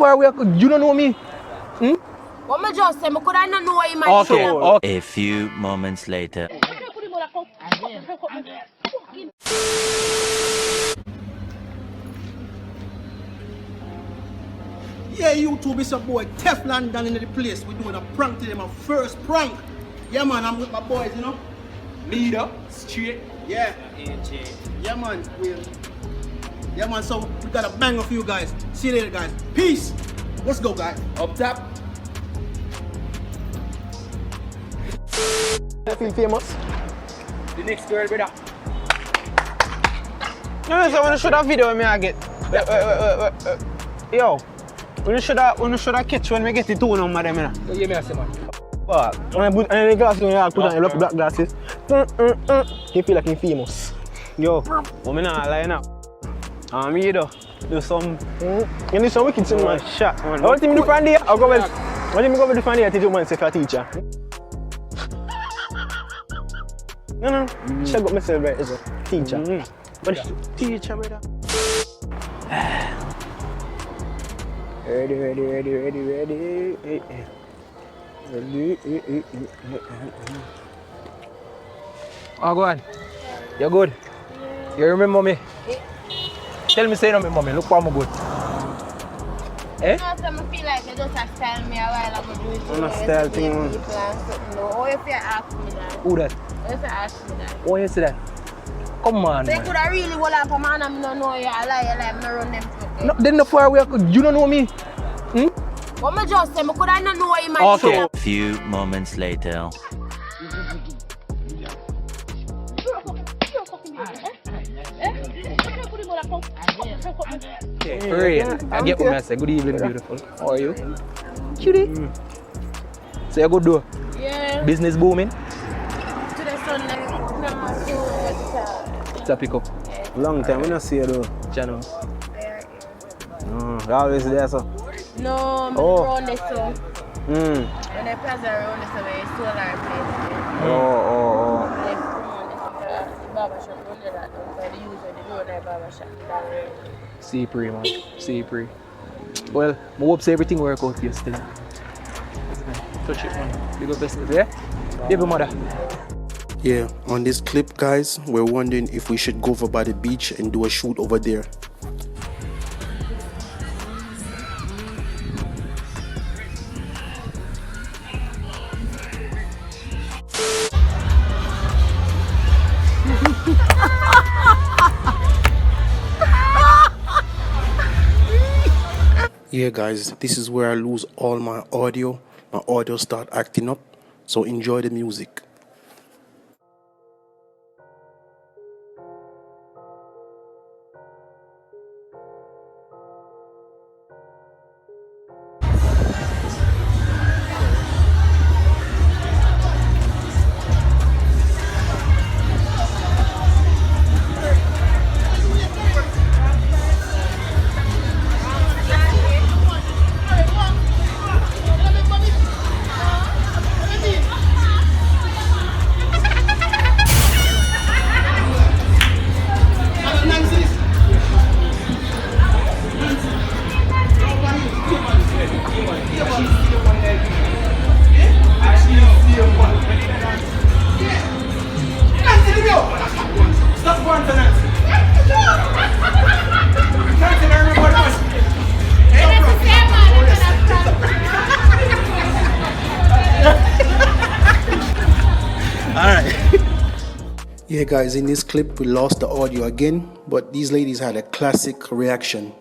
far away, you don't know me. What I just say, I could not know what you might Okay. A few moments later. Yeah, YouTube is a boy TeflonDon in the place. We're doing a prank today, my first prank. Yeah, man, I'm with my boys, you know. Leader, straight. Yeah. Yeah, man. Yeah, man, so we got a banger for you guys. See you later, guys. Peace. Let's go, guys. Up top. I feel famous. The next girl, brother. No, so when you show that video, me I get. Yo, when you show that catch when we get the two number them, man. So, yeah, me I say, man. But when I put the glasses, when I put on the black glasses, you feel like you're famous. Yo, but me not lying up. Me though, do some, you need some wicked thing, man. Shot, man. What do you do from there? I'll go with. What do you go with from there? Teach you man, say for a teacher. No. Check out myself, right? As a teacher. But teacher, brother. Ready. Oh, go on. You're good. You remember me? Tell me, say you remember me. Look how I'm good. Eh? I feel like you just style me a while ago. I'm a style thing. Oh, if you ask me that. Who that? If you ask me that. Oh, you see that? Come on, They man. could have really hold up a man and I don't know you. I lie, I'm not run them through. No, then the far away, you don't know me. What I just say, I could not know what you might Okay. say. A few moments later. Okay, for real. I get what I say. Good evening, beautiful. How are you? Cutie. So you good though? Yeah. Business booming? To the sun, It's a pick up. Long time, we don't see you though. Channel. You always there, so. no, I'm around this so. When I pass around this way, it's solar place. Oh. Like, come on, this is the barbershop, don't do that. Don't try to use it, they don't have barbershop. See pre, man. See pre. Well, I hope so everything work out yesterday. Touch it, man. Big up business, yeah? Give your mother. Yeah, on this clip, guys, we're wondering if we should go over by the beach and do a shoot over there. Yeah, guys, this is where I lose all my audio. My audio start acting up, so enjoy the music. Yeah, guys, in this clip we lost the audio again, but these ladies had a classic reaction.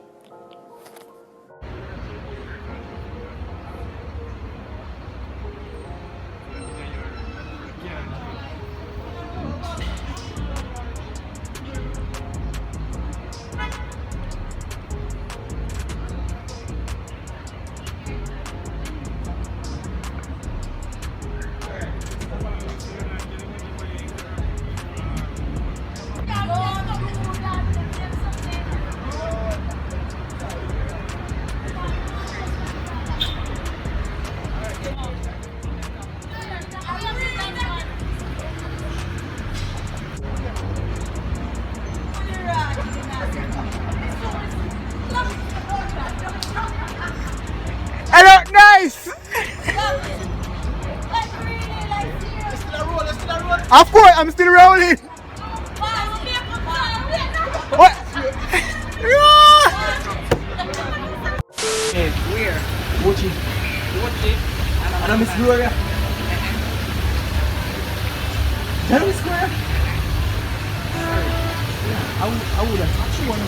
Of course, I'm still rolling. What? Hey, where? Mochi. And I'm Miss Gloria. Tell me square. I would have touched you on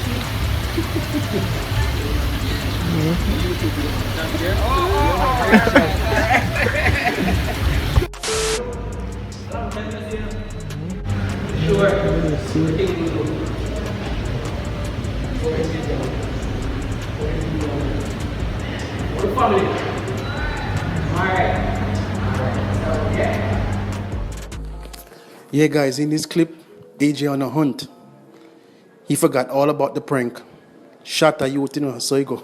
Yeah, guys, in this clip, AJ on a hunt. He forgot all about the prank. Shot at youth, so he go.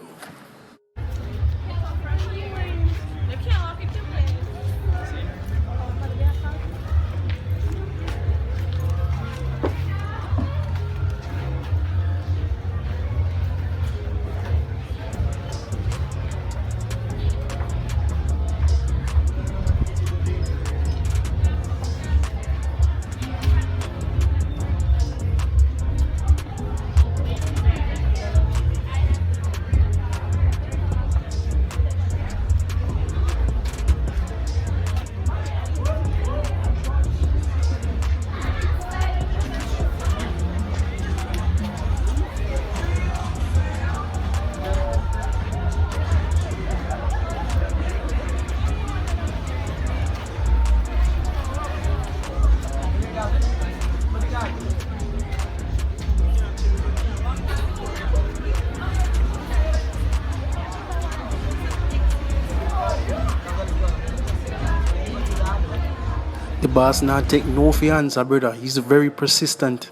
The boss not take no for your answer, brother. He's very persistent.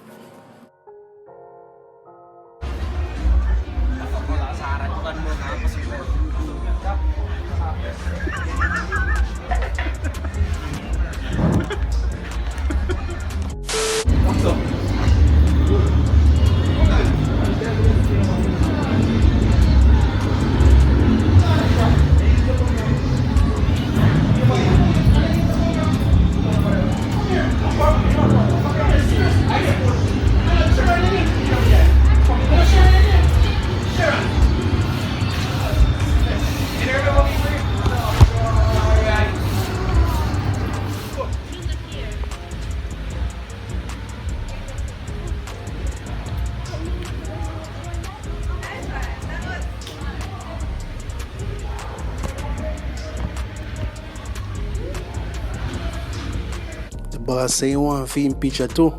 The boss say he want to picture too.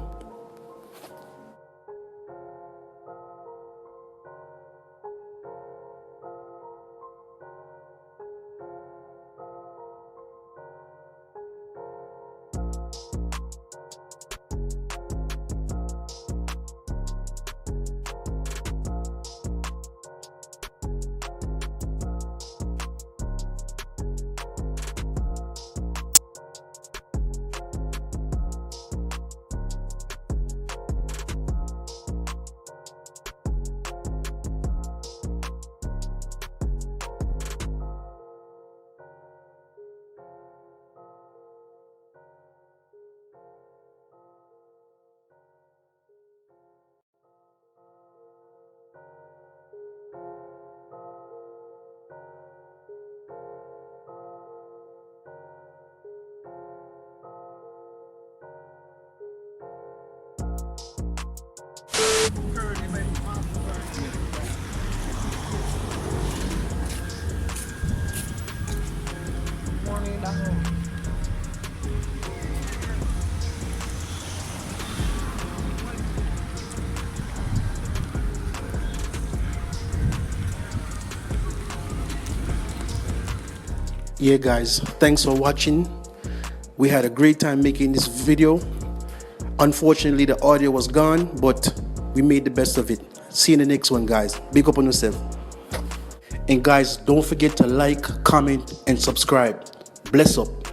Yeah guys, thanks for watching. We had a great time making this video. Unfortunately the audio was gone, but we made the best of it. See you in the next one guys. Big up on yourself. And guys, don't forget to like, comment and subscribe. Bless up.